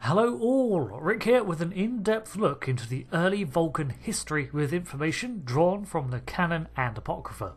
Hello all, Rick here with an in-depth look into the early Vulcan history with information drawn from the canon and apocrypha.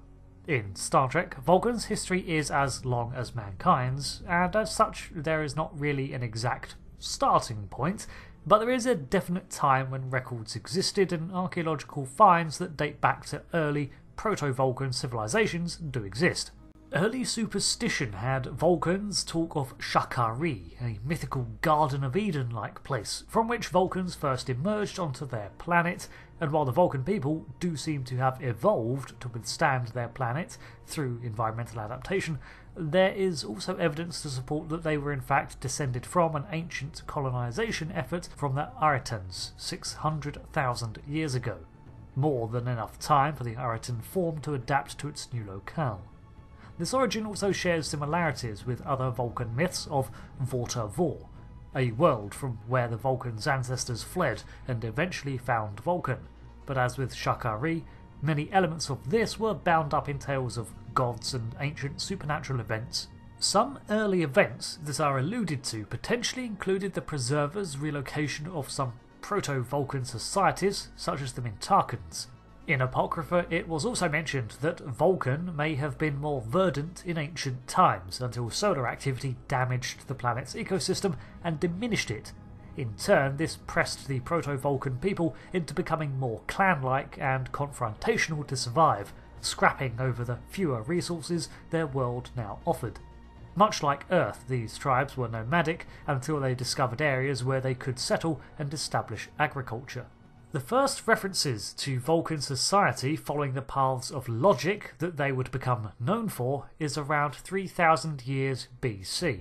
In Star Trek, Vulcan's history is as long as mankind's, and as such there is not really an exact starting point, but there is a definite time when records existed and archaeological finds that date back to early proto-Vulcan civilizations do exist. Early superstition had Vulcans talk of Shakari, a mythical Garden of Eden-like place, from which Vulcans first emerged onto their planet, and while the Vulcan people do seem to have evolved to withstand their planet through environmental adaptation, there is also evidence to support that they were in fact descended from an ancient colonisation effort from the Aritans 600,000 years ago, more than enough time for the Aritan form to adapt to its new locale. This origin also shares similarities with other Vulcan myths of Vorta Vor, a world from where the Vulcans' ancestors fled and eventually found Vulcan, but as with Shakari, many elements of this were bound up in tales of gods and ancient supernatural events. Some early events that are alluded to potentially included the Preserver's relocation of some proto-Vulcan societies, such as the Mintakans. In Apocrypha, it was also mentioned that Vulcan may have been more verdant in ancient times until solar activity damaged the planet's ecosystem and diminished it. In turn, this pressed the proto-Vulcan people into becoming more clan-like and confrontational to survive, scrapping over the fewer resources their world now offered. Much like Earth, these tribes were nomadic until they discovered areas where they could settle and establish agriculture. The first references to Vulcan society following the paths of logic that they would become known for is around 3000 years BC,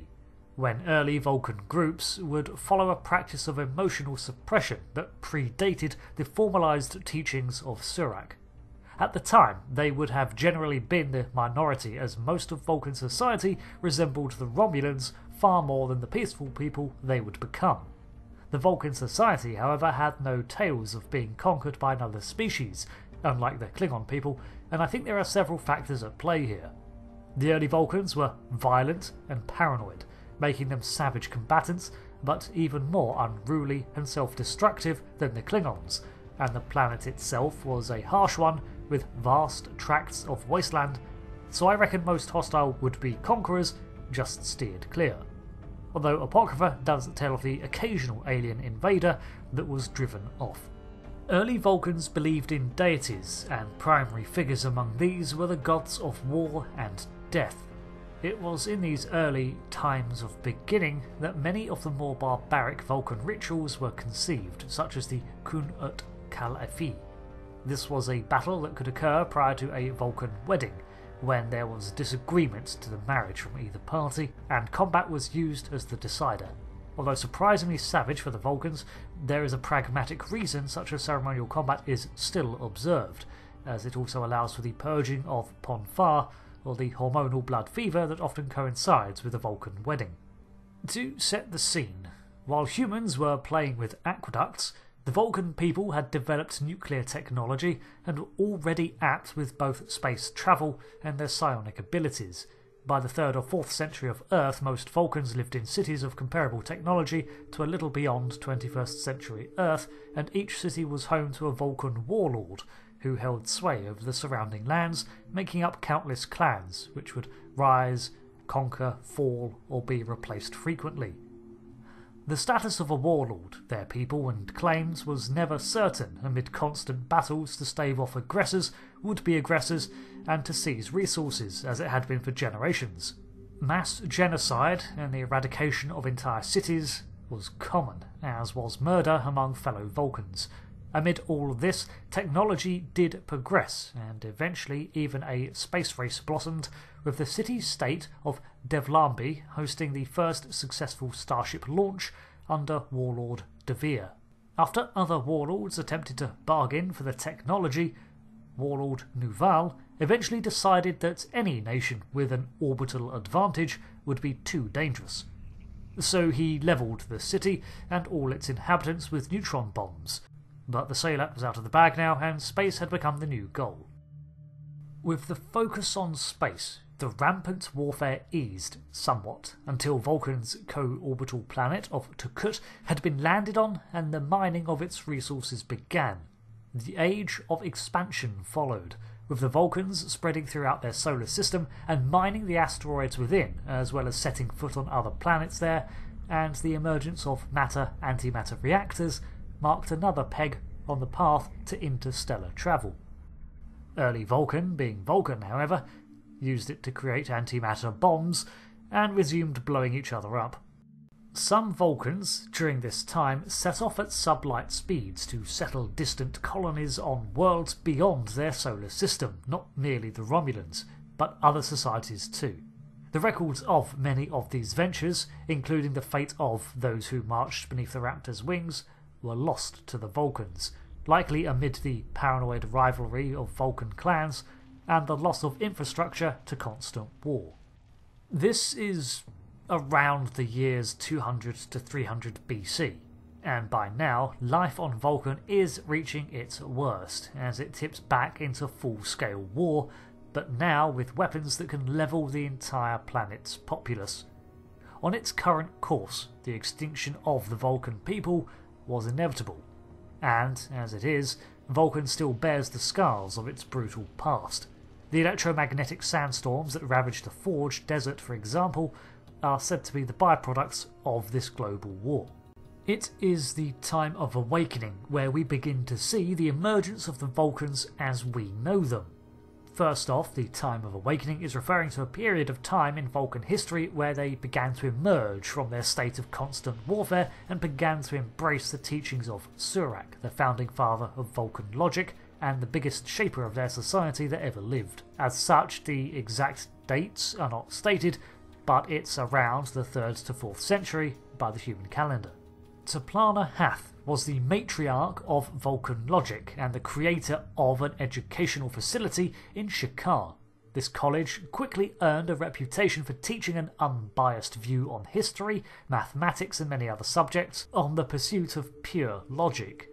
when early Vulcan groups would follow a practice of emotional suppression that predated the formalised teachings of Surak. At the time, they would have generally been the minority, as most of Vulcan society resembled the Romulans far more than the peaceful people they would become. The Vulcan society, however, had no tales of being conquered by another species, unlike the Klingon people, and I think there are several factors at play here. The early Vulcans were violent and paranoid, making them savage combatants, but even more unruly and self-destructive than the Klingons, and the planet itself was a harsh one with vast tracts of wasteland, so I reckon most hostile would-be conquerors just steered clear. Although Apocrypha does tell of the occasional alien invader that was driven off. Early Vulcans believed in deities, and primary figures among these were the gods of war and death. It was in these early times of beginning that many of the more barbaric Vulcan rituals were conceived, such as the Kun ut Kal-Efi. This was a battle that could occur prior to a Vulcan wedding, when there was disagreement to the marriage from either party, and combat was used as the decider. Although surprisingly savage for the Vulcans, there is a pragmatic reason such a ceremonial combat is still observed, as it also allows for the purging of Ponfar, or the hormonal blood fever that often coincides with a Vulcan wedding. To set the scene, while humans were playing with aqueducts, the Vulcan people had developed nuclear technology and were already apt with both space travel and their psionic abilities. By the 3rd or 4th century of Earth, most Vulcans lived in cities of comparable technology to a little beyond 21st century Earth, and each city was home to a Vulcan warlord who held sway over the surrounding lands, making up countless clans which would rise, conquer, fall, or be replaced frequently. The status of a warlord, their people and claims, was never certain amid constant battles to stave off aggressors, would-be aggressors, and to seize resources, as it had been for generations. Mass genocide and the eradication of entire cities was common, as was murder among fellow Vulcans. Amid all this, technology did progress, and eventually even a space race blossomed, with the city-state of Devlambi hosting the first successful starship launch under Warlord Devere. After other warlords attempted to bargain for the technology, Warlord Nuval eventually decided that any nation with an orbital advantage would be too dangerous. So he levelled the city and all its inhabitants with neutron bombs. But the sailor was out of the bag now, and space had become the new goal. With the focus on space, the rampant warfare eased somewhat until Vulcan's co-orbital planet of Tukut had been landed on and the mining of its resources began. The age of expansion followed, with the Vulcans spreading throughout their solar system and mining the asteroids within, as well as setting foot on other planets there, and the emergence of matter-antimatter reactors marked another peg on the path to interstellar travel. Early Vulcan, being Vulcan however, used it to create antimatter bombs and resumed blowing each other up. Some Vulcans during this time set off at sublight speeds to settle distant colonies on worlds beyond their solar system, not merely the Romulans, but other societies too. The records of many of these ventures, including the fate of those who marched beneath the Raptor's wings, were lost to the Vulcans, likely amid the paranoid rivalry of Vulcan clans and the loss of infrastructure to constant war. This is around the years 200 to 300 BC, and by now life on Vulcan is reaching its worst as it tips back into full-scale war, but now with weapons that can level the entire planet's populace. On its current course, the extinction of the Vulcan people was inevitable, and, as it is, Vulcan still bears the scars of its brutal past. The electromagnetic sandstorms that ravaged the Forge Desert, for example, are said to be the byproducts of this global war. It is the time of awakening where we begin to see the emergence of the Vulcans as we know them. First off, the time of awakening is referring to a period of time in Vulcan history where they began to emerge from their state of constant warfare and began to embrace the teachings of Surak, the founding father of Vulcan logic and the biggest shaper of their society that ever lived. As such, the exact dates are not stated, but it's around the 3rd to 4th century by the human calendar. Taplana Hath was the matriarch of Vulcan logic and the creator of an educational facility in Shikar. This college quickly earned a reputation for teaching an unbiased view on history, mathematics and many other subjects on the pursuit of pure logic.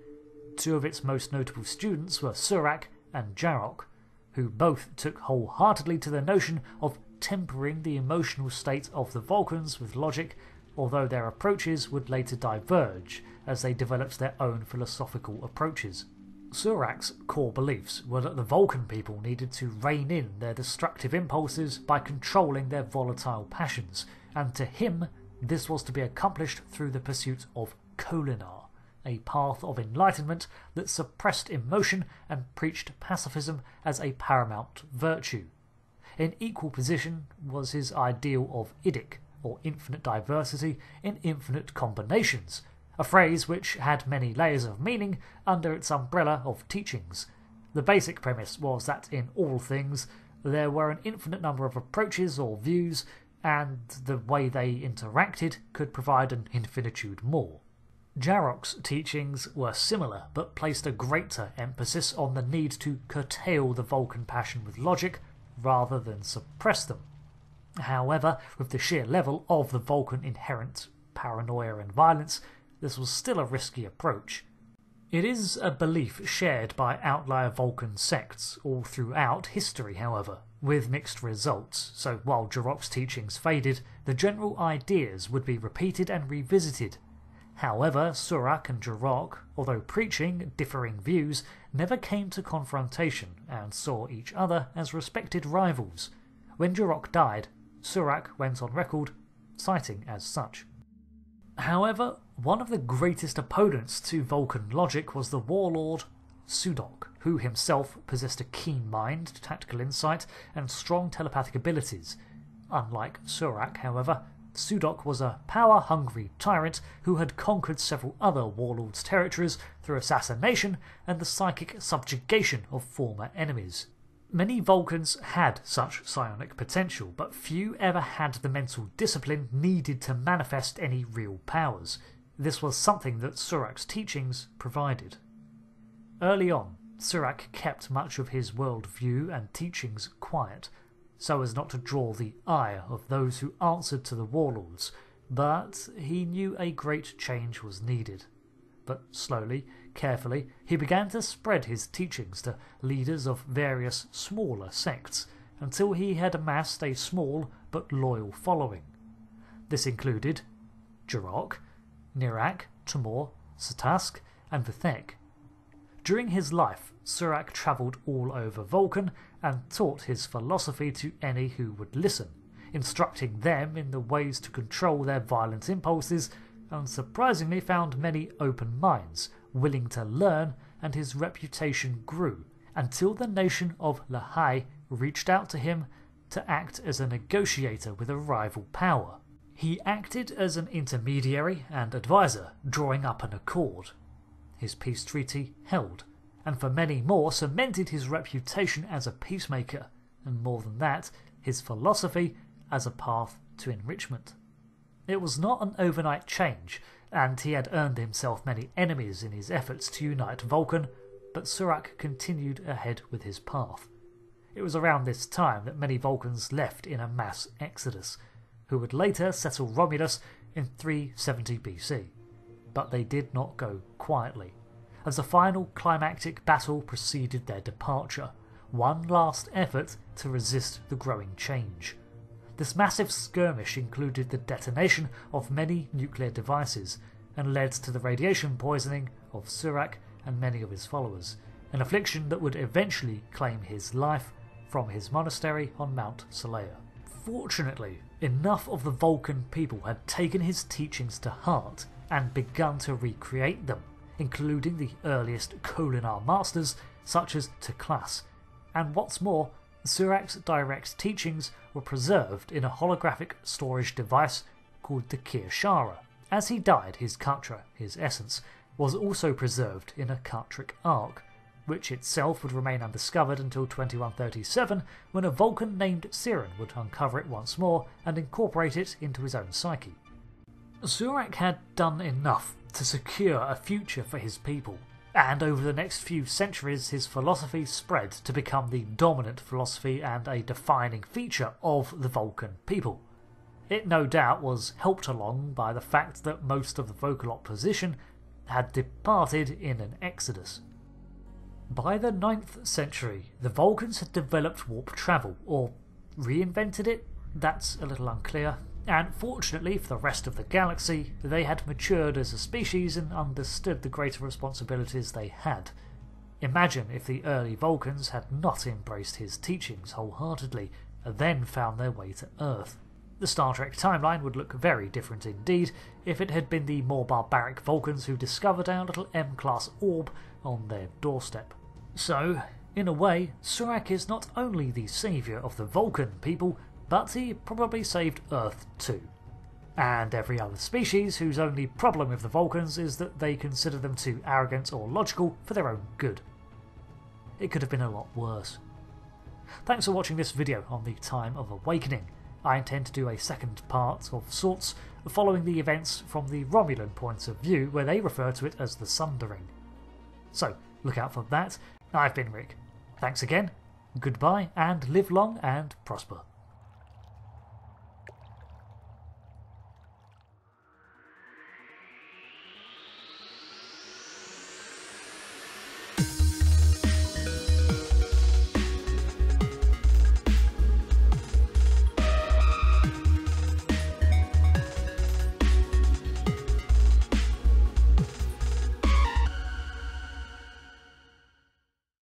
Two of its most notable students were Surak and Jarok, who both took wholeheartedly to the notion of tempering the emotional state of the Vulcans with logic, although their approaches would later diverge as they developed their own philosophical approaches. Surak's core beliefs were that the Vulcan people needed to rein in their destructive impulses by controlling their volatile passions, and to him this was to be accomplished through the pursuit of Kolinar, a path of enlightenment that suppressed emotion and preached pacifism as a paramount virtue. In equal position was his ideal of Idic, or infinite diversity in infinite combinations, a phrase which had many layers of meaning under its umbrella of teachings. The basic premise was that in all things there were an infinite number of approaches or views, and the way they interacted could provide an infinitude more. Jarok's teachings were similar, but placed a greater emphasis on the need to curtail the Vulcan passion with logic rather than suppress them. However, with the sheer level of the Vulcan inherent paranoia and violence, this was still a risky approach. It is a belief shared by outlier Vulcan sects all throughout history, however, with mixed results, so while Jarok's teachings faded, the general ideas would be repeated and revisited. However, Surak and Jarok, although preaching differing views, never came to confrontation and saw each other as respected rivals. When Jarok died, Surak went on record citing as such. However, one of the greatest opponents to Vulcan logic was the warlord Sudok, who himself possessed a keen mind, tactical insight, and strong telepathic abilities. Unlike Surak, however, Sudok was a power-hungry tyrant who had conquered several other warlords' territories through assassination and the psychic subjugation of former enemies. Many Vulcans had such psionic potential, but few ever had the mental discipline needed to manifest any real powers. This was something that Surak's teachings provided. Early on, Surak kept much of his worldview and teachings quiet, so as not to draw the ire of those who answered to the warlords, but he knew a great change was needed. But slowly, carefully, he began to spread his teachings to leaders of various smaller sects, until he had amassed a small but loyal following. This included Surak, Nirak, Tamor, Satask, and Vithek. During his life, Surak travelled all over Vulcan and taught his philosophy to any who would listen, instructing them in the ways to control their violent impulses, and surprisingly found many open minds willing to learn, and his reputation grew until the nation of Lahai reached out to him to act as a negotiator with a rival power. He acted as an intermediary and advisor, drawing up an accord. His peace treaty held, and for many more cemented his reputation as a peacemaker, and more than that, his philosophy as a path to enrichment. It was not an overnight change, and he had earned himself many enemies in his efforts to unite Vulcan, but Surak continued ahead with his path. It was around this time that many Vulcans left in a mass exodus, who would later settle Romulus in 370 BC. But they did not go quietly, as a final climactic battle preceded their departure, one last effort to resist the growing change. This massive skirmish included the detonation of many nuclear devices, and led to the radiation poisoning of Surak and many of his followers, an affliction that would eventually claim his life from his monastery on Mount Solea. Fortunately, enough of the Vulcan people had taken his teachings to heart and begun to recreate them, including the earliest Kholinar masters such as Teklas, and what's more, Surak's direct teachings were preserved in a holographic storage device called the Kirshara. As he died, his Katra, his essence, was also preserved in a Katric ark, which itself would remain undiscovered until 2137, when a Vulcan named Siren would uncover it once more and incorporate it into his own psyche. Surak had done enough to secure a future for his people, and over the next few centuries his philosophy spread to become the dominant philosophy and a defining feature of the Vulcan people. It no doubt was helped along by the fact that most of the vocal opposition had departed in an exodus. By the 9th century, the Vulcans had developed warp travel, or reinvented it, that's a little unclear, and fortunately for the rest of the galaxy, they had matured as a species and understood the greater responsibilities they had. Imagine if the early Vulcans had not embraced his teachings wholeheartedly, and then found their way to Earth. The Star Trek timeline would look very different indeed if it had been the more barbaric Vulcans who discovered our little M-class orb on their doorstep. So, in a way, Surak is not only the saviour of the Vulcan people, but he probably saved Earth too. And every other species whose only problem with the Vulcans is that they consider them too arrogant or logical for their own good. It could have been a lot worse. Thanks for watching this video on the Time of Awakening. I intend to do a second part of sorts, following the events from the Romulan point of view, where they refer to it as the Sundering. So, look out for that. I've been Rick. Thanks again, goodbye, and live long and prosper.